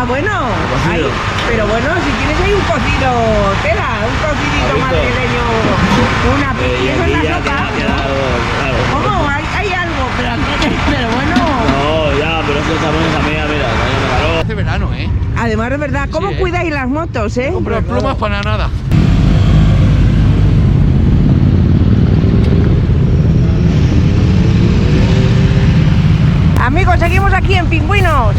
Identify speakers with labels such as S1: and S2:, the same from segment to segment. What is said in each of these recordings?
S1: bueno.
S2: Cocido.
S1: Ay, pero bueno, si tienes ahí un cocido, tela, un cocidito
S2: ¿Has visto?
S1: madrileño, una
S2: Y
S1: y eso es
S2: aquí
S1: la
S2: ya
S1: sopa.
S2: queda algo, claro.
S1: ¿Cómo? Hay algo, pero bueno.
S2: No, ya, pero es que esta mesa mía, mira, está lleno de calor.
S3: Hace verano, ¿eh?
S1: Además, de verdad, ¿cómo
S3: Sí,
S1: cuidáis las motos,
S3: No compro
S2: Hombre,
S3: plumas
S2: claro.
S3: para nada.
S1: Amigos, seguimos aquí en Pingüinos.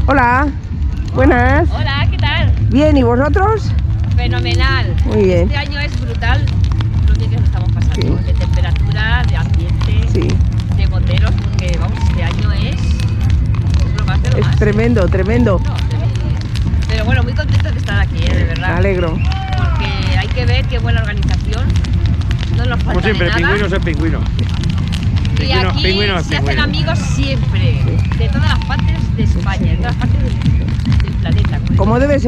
S1: Hola, buenas.
S4: Hola, ¿qué tal?
S1: Bien, ¿y vosotros?
S4: Fenomenal.
S1: Muy bien.
S4: Este año es brutal lo que nos estamos pasando,
S1: Sí.
S4: de temperatura, de ambiente,
S1: Sí,
S4: de moteros, porque vamos, este año es lo más de lo
S1: es
S4: más.
S1: tremendo, tremendo.
S4: No, pero bueno, muy contentos de estar aquí, de
S1: Me
S4: verdad.
S1: alegro.
S4: Porque hay que ver qué buena organización. No nos falta
S3: Como siempre,
S4: de nada.
S3: pingüinos es pingüino.
S4: Y aquí
S3: Pingüino es
S4: se hacen
S3: pingüino.
S4: amigos siempre, de todas las partes de España, de todas las partes del planeta.
S1: Como debe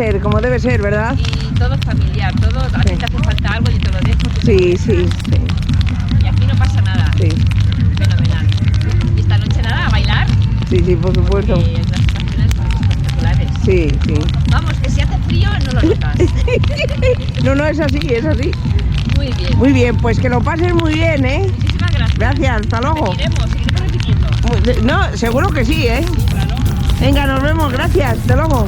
S1: ser, ¿verdad?
S4: Y todo es familiar, todo, a ti te hace falta algo y te lo dejo. tú
S1: Sí,
S4: te
S1: sí,
S4: lo
S1: sí,
S4: dejas. Y aquí no pasa nada.
S1: sí,
S4: Fenomenal. Y esta noche nada, a bailar.
S1: sí, por supuesto.
S4: Las estaciones son espectaculares.
S1: Sí, sí.
S4: Vamos, que si hace frío no lo notas.
S1: No, no, es así, es así.
S4: Muy bien.
S1: Muy bien, pues que lo pases muy bien, ¿eh?
S4: Muchísimas gracias.
S1: Gracias, hasta luego.
S4: Seguiremos repitiendo.
S1: No, seguro que sí, ¿eh?
S4: Claro.
S1: Venga, nos vemos, gracias, hasta luego.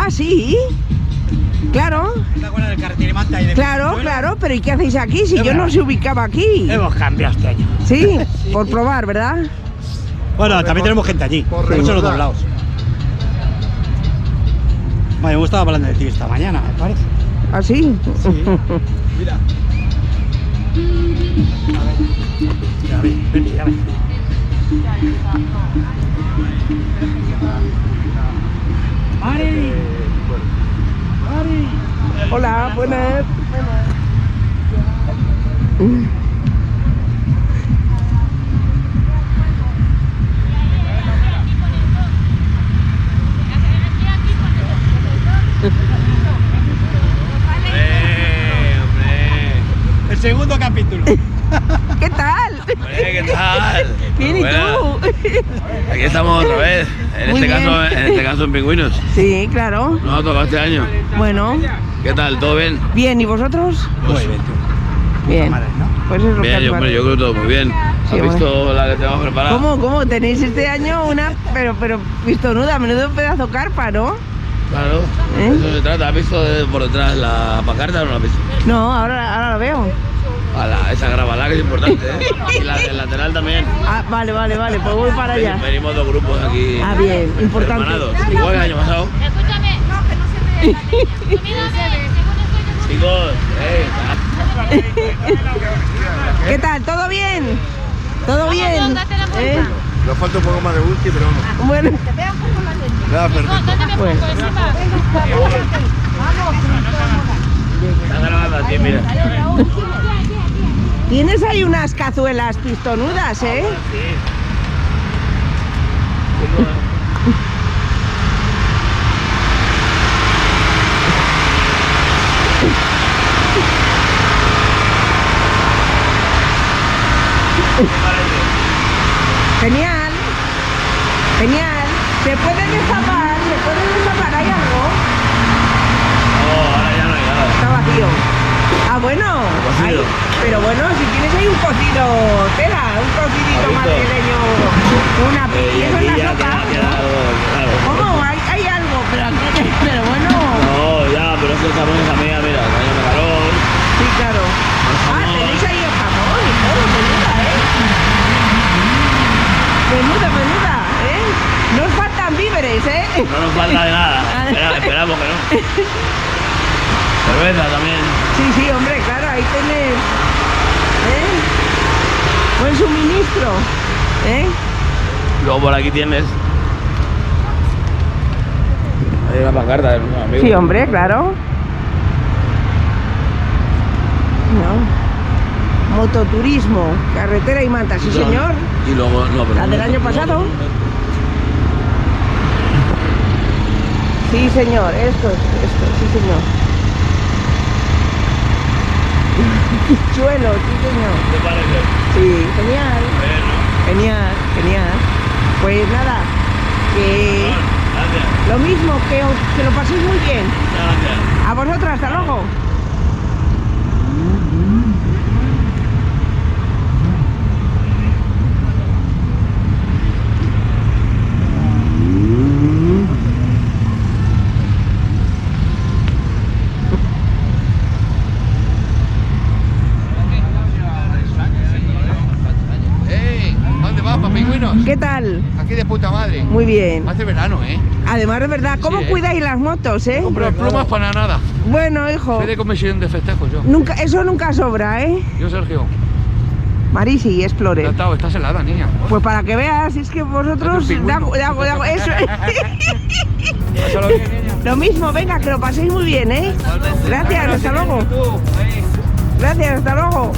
S1: Ah, sí. Claro.
S3: ¿Te acuerdas del carretera Manta y de
S1: Claro, claro, pero ¿y qué hacéis aquí si yo no se ubicaba aquí?
S3: Hemos cambiado este año.
S1: Sí, por probar, ¿verdad?
S3: Bueno, también tenemos gente allí. Muchos los dos lados. Bueno, hemos estado hablando de ti esta mañana, me parece.
S1: ¿Ah, sí?
S3: Sí. Mira. Ya ven, ven, ya ven. ¡Mari! ¡Mari!
S1: Hola, buenas.
S3: El segundo capítulo.
S1: ¿Qué tal?
S2: ¿Qué tal?
S1: Bien, ¿y tú?
S2: Aquí estamos otra vez.
S1: Muy bien.
S2: En este caso en Pingüinos.
S1: Sí, claro.
S2: Nos ha tocado este año.
S1: Bueno,
S2: ¿Qué tal? ¿Todo bien?
S1: bien, ¿y vosotros?
S3: Muy bien, tú.
S1: Bien.
S3: Madre, ¿no?
S1: Pues es lo que
S2: Bien,
S1: hace
S2: yo, hombre,
S1: falta.
S2: yo creo que todo muy bien. ¿Has
S1: Sí,
S2: visto la que tenemos preparada?
S1: ¿Cómo? ¿Tenéis este año una, pero pistonuda, menudo pedazo carpa, ¿no?
S2: Claro,
S1: ¿Eh?
S2: eso se trata. ¿Has visto por detrás la pancarta o no la has visto?
S1: No, ahora la veo.
S2: Esa grábala que es importante, ¿eh? Y la del lateral también.
S1: Ah, vale, pues voy para allá.
S2: Venimos dos grupos aquí.
S1: Ah, bien, importante.
S2: Hermanados. Igual que el año pasado.
S4: Escúchame. No, que no se ve la niña. Tú mírame, según estoy
S2: Chicos,
S1: ¿Qué tal? ¿Todo bien? ¿Todo bien?
S4: date la vuelta.
S1: ¿Eh?
S5: Nos falta un poco más de whisky, pero vamos.
S1: Bueno,
S5: Nada, perfecto.
S4: Date un
S1: Bueno.
S4: poco encima.
S2: está grabando a ti, mira.
S1: tienes ahí unas cazuelas pistonudas, ¿eh? Genial. Genial. ¿Se puede destapar? ¿Hay algo?
S2: No, ahora ya no hay nada.
S1: Está vacío. Ah, bueno.
S2: Cocido.
S1: Pero bueno, si tienes ahí un cocido, tela, un cocidito
S2: ¿Has visto?
S1: madrileño, una
S2: Y
S1: eso es
S2: aquí
S1: la
S2: ya
S1: sopa.
S2: queda algo, claro.
S1: ¿Cómo? Hay algo, pero bueno.
S2: No, ya, pero es que estamos en familia, mira, caña de calor.
S1: Sí, claro. Ah, tenéis ahí el jamón y todo, menuda, ¿eh? Menuda, ¿eh? No os faltan víveres, ¿eh?
S2: No nos falta de nada. Esperamos que no. Cerveza también.
S1: Sí, hombre, claro, ahí tenéis, ¿eh? Buen suministro, ¿eh?
S2: Luego por aquí tienes. Hay una pancarta de unos amigos.
S1: Sí, hombre, claro. No. Mototurismo, carretera y manta, sí, señor.
S2: Y luego, no, pero
S1: La del año pasado. Sí, señor, esto, sí, señor. Suelo, sí, señor.
S2: ¿Qué te parece?
S1: Sí, genial,
S2: Bueno,
S1: genial. Pues nada, que
S2: gracias.
S1: lo mismo, que lo paséis muy bien.
S2: Gracias.
S1: A vosotras, hasta luego.
S5: ¿Dónde vas, pa' pingüinos?
S1: ¿Qué tal?
S5: Aquí de puta madre.
S1: Muy bien.
S5: Hace verano, ¿eh?
S1: Además, de verdad, ¿cómo
S5: Sí, ¿eh?
S1: cuidáis las motos, eh?
S5: Compro plumas para nada.
S1: Bueno, hijo,
S5: Soy de comisión de festejos yo.
S1: eso nunca sobra, ¿eh?
S5: Yo, Sergio.
S1: Marisi, explore.
S5: Tratado, estás helada, niña.
S1: Pues para que veas, es que vosotros...
S5: Es un pingüino.
S1: Eso.
S5: Pásalo bien, niña.
S1: Lo mismo, venga, que lo paséis muy bien, ¿eh? Gracias, hasta luego. Gracias, hasta luego.